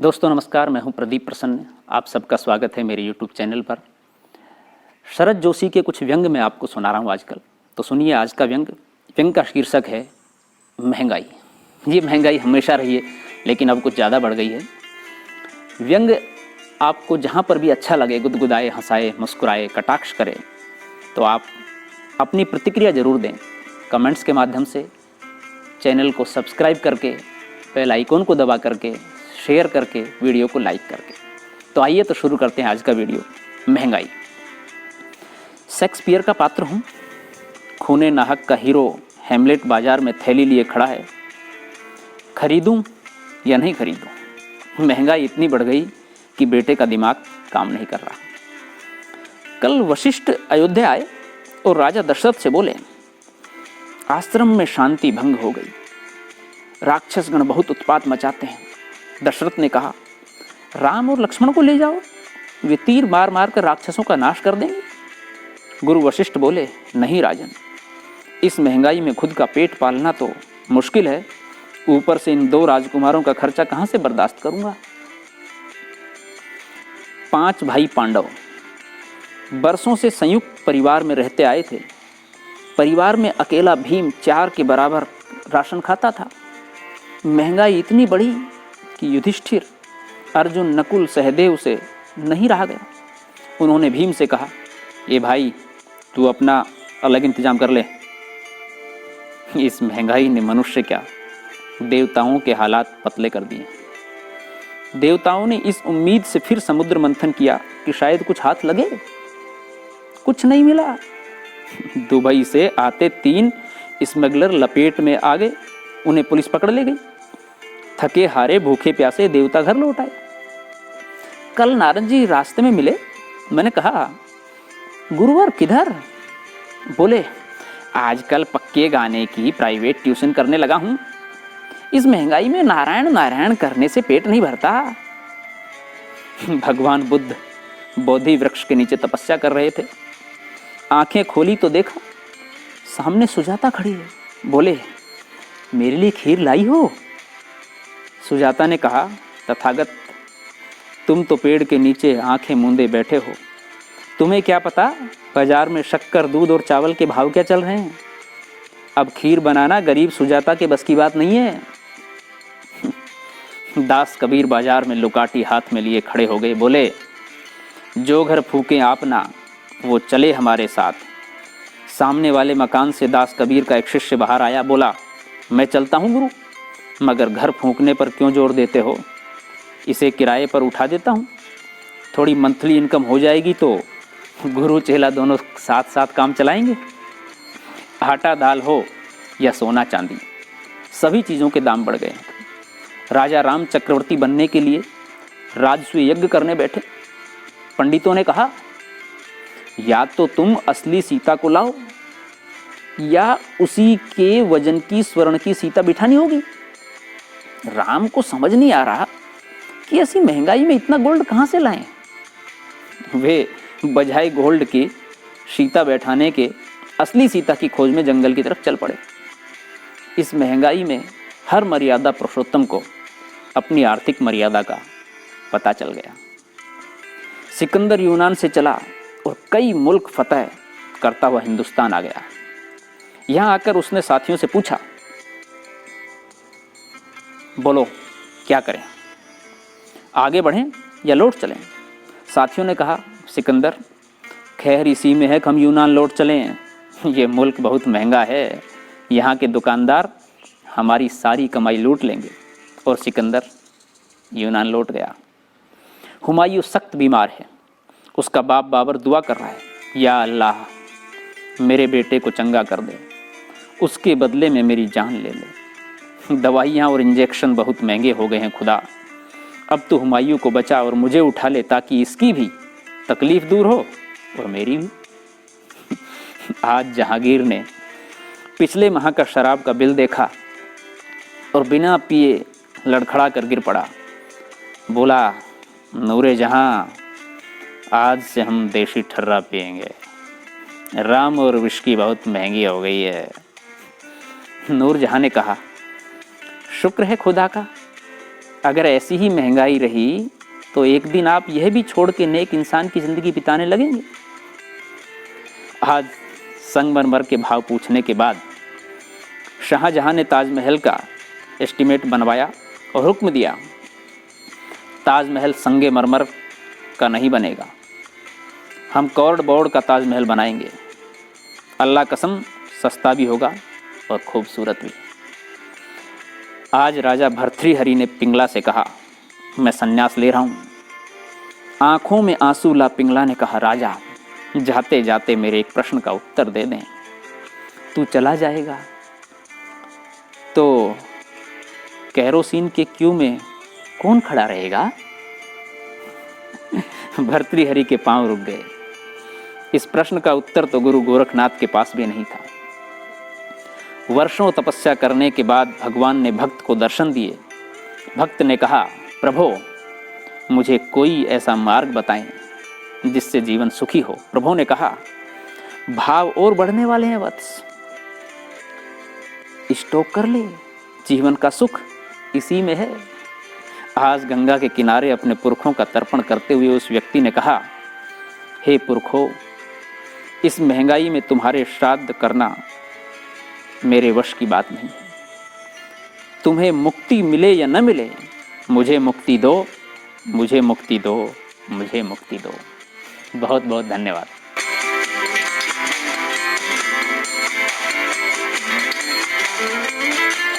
दोस्तों नमस्कार, मैं हूं प्रदीप प्रसन्न। आप सबका स्वागत है मेरे YouTube चैनल पर। शरद जोशी के कुछ व्यंग मैं आपको सुना रहा हूं आजकल। तो सुनिए आज का व्यंग का शीर्षक है महंगाई। ये महंगाई हमेशा रही है लेकिन अब कुछ ज़्यादा बढ़ गई है। व्यंग आपको जहाँ पर भी अच्छा लगे, गुदगुदाए, हंसाए, मुस्कुराए, कटाक्ष करे, तो आप अपनी प्रतिक्रिया ज़रूर दें कमेंट्स के माध्यम से। चैनल को सब्सक्राइब करके, बेल आइकॉन को दबा करके, शेयर करके, वीडियो को लाइक करके। तो आइए तो शुरू करते हैं आज का वीडियो। महंगाई। शेक्सपियर का पात्र हूँ, खूने नाहक का हीरो हैमलेट बाजार में थैली लिए खड़ा है। खरीदूं या नहीं खरीदूं, महंगाई इतनी बढ़ गई कि बेटे का दिमाग काम नहीं कर रहा। कल वशिष्ठ अयोध्या आए और राजा दशरथ से बोले, आश्रम में शांति भंग हो गई, राक्षसगण बहुत उत्पात मचाते हैं। दशरथ ने कहा, राम और लक्ष्मण को ले जाओ, वे तीर मार मार कर राक्षसों का नाश कर देंगे। गुरु वशिष्ठ बोले, नहीं राजन, इस महंगाई में खुद का पेट पालना तो मुश्किल है, ऊपर से इन 2 राजकुमारों का खर्चा कहां से बर्दाश्त करूंगा। 5 भाई पांडव बरसों से संयुक्त परिवार में रहते आए थे। परिवार में अकेला भीम 4 के बराबर राशन खाता था। महंगाई इतनी बढ़ी कि युधिष्ठिर, अर्जुन, नकुल, सहदेव से नहीं रहा गया। उन्होंने भीम से कहा, ये भाई तू अपना अलग इंतजाम कर ले। इस महंगाई ने मनुष्य क्या, देवताओं के हालात पतले कर दिए। देवताओं ने इस उम्मीद से फिर समुद्र मंथन किया कि शायद कुछ हाथ लगे। कुछ नहीं मिला। दुबई से आते 3 स्मगलर लपेट में आ गए। उन्हें पुलिस पकड़ ले गई। थके हारे भूखे प्यासे देवता घर लौट आए। कल नारद जी रास्ते में मिले। मैंने कहा, गुरुवर किधर? बोले, आजकल पक्के गाने की प्राइवेट ट्यूशन करने लगा हूं। इस महंगाई में नारायण नारायण करने से पेट नहीं भरता। भगवान बुद्ध बोधि वृक्ष के नीचे तपस्या कर रहे थे। आंखें खोली तो देखा सामने सुजाता खड़ी है। बोले, मेरे लिए खीर लाई हो? सुजाता ने कहा, तथागत, तुम तो पेड़ के नीचे आंखें मूंदे बैठे हो, तुम्हें क्या पता बाजार में शक्कर, दूध और चावल के भाव क्या चल रहे हैं। अब खीर बनाना गरीब सुजाता के बस की बात नहीं है। दास कबीर बाजार में लुकाटी हाथ में लिए खड़े हो गए। बोले, जो घर फूके आपना वो चले हमारे साथ। सामने वाले मकान से दास कबीर का एक शिष्य बाहर आया। बोला, मैं चलता हूँ गुरु, मगर घर फूंकने पर क्यों जोर देते हो? इसे किराए पर उठा देता हूँ, थोड़ी मंथली इनकम हो जाएगी तो गुरु चेला दोनों साथ साथ काम चलाएंगे। आटा दाल हो या सोना चांदी, सभी चीज़ों के दाम बढ़ गए। राजा राम चक्रवर्ती बनने के लिए राजस्व यज्ञ करने बैठे। पंडितों ने कहा, या तो तुम असली सीता को लाओ या उसी के वजन की स्वर्ण की सीता बिठानी होगी। राम को समझ नहीं आ रहा कि ऐसी महंगाई में इतना गोल्ड कहां से लाएं। वे बजाय गोल्ड की सीता बैठाने के असली सीता की खोज में जंगल की तरफ चल पड़े। इस महंगाई में हर मर्यादा पुरुषोत्तम को अपनी आर्थिक मर्यादा का पता चल गया। सिकंदर यूनान से चला और कई मुल्क फतह करता हुआ हिंदुस्तान आ गया। यहां आकर उसने साथियों से पूछा, बोलो क्या करें, आगे बढ़ें या लौट चलें? साथियों ने कहा, सिकंदर, खैर इसी में है कि हम यूनान लौट चलें। ये मुल्क बहुत महंगा है, यहाँ के दुकानदार हमारी सारी कमाई लूट लेंगे। और सिकंदर यूनान लौट गया। हुमायूं सख्त बीमार है। उसका बाप बाबर दुआ कर रहा है, या अल्लाह मेरे बेटे को चंगा कर दे, उसके बदले में मेरी जान ले ले। दवाइयाँ और इंजेक्शन बहुत महंगे हो गए हैं खुदा, अब तो हुमायूं को बचा और मुझे उठा ले ताकि इसकी भी तकलीफ दूर हो और मेरी भी। आज जहांगीर ने पिछले माह का शराब का बिल देखा और बिना पिए लड़खड़ा कर गिर पड़ा। बोला, नूरे जहां, आज से हम देशी ठर्रा पिएंगे, राम और विस्की बहुत महंगी हो गई है। नूर जहां ने कहा, शुक्र है खुदा का, अगर ऐसी ही महंगाई रही तो एक दिन आप यह भी छोड़ के नेक इंसान की ज़िंदगी बिताने लगेंगे। आज संगमरमर के भाव पूछने के बाद शाहजहां ने ताजमहल का एस्टीमेट बनवाया और हुक्म दिया, ताजमहल संगे मरमर का नहीं बनेगा, हम करोड़ बोर्ड का ताजमहल बनाएंगे। अल्लाह कसम सस्ता भी होगा और खूबसूरत भी। आज राजा भर्तृहरि ने पिंगला से कहा, मैं संन्यास ले रहा हूँ। आंखों में आंसू ला पिंगला ने कहा, राजा जाते जाते मेरे एक प्रश्न का उत्तर दे दें। तू चला जाएगा तो कैरोसिन के क्यू में कौन खड़ा रहेगा? भर्तृहरि के पांव रुक गए। इस प्रश्न का उत्तर तो गुरु गोरखनाथ के पास भी नहीं था। वर्षों तपस्या करने के बाद भगवान ने भक्त को दर्शन दिए। भक्त ने कहा, प्रभो मुझे कोई ऐसा मार्ग बताएं जिससे जीवन सुखी हो। प्रभु ने कहा, भाव और बढ़ने वाले हैं वत्स, स्टॉक कर ले, जीवन का सुख इसी में है। आज गंगा के किनारे अपने पुरखों का तर्पण करते हुए उस व्यक्ति ने कहा, हे पुरखों, इस महंगाई में तुम्हारे श्राद्ध करना मेरे वश की बात नहीं है। तुम्हें मुक्ति मिले या न मिले, मुझे मुक्ति दो, मुझे मुक्ति दो, मुझे मुक्ति दो। बहुत बहुत धन्यवाद। Thank you.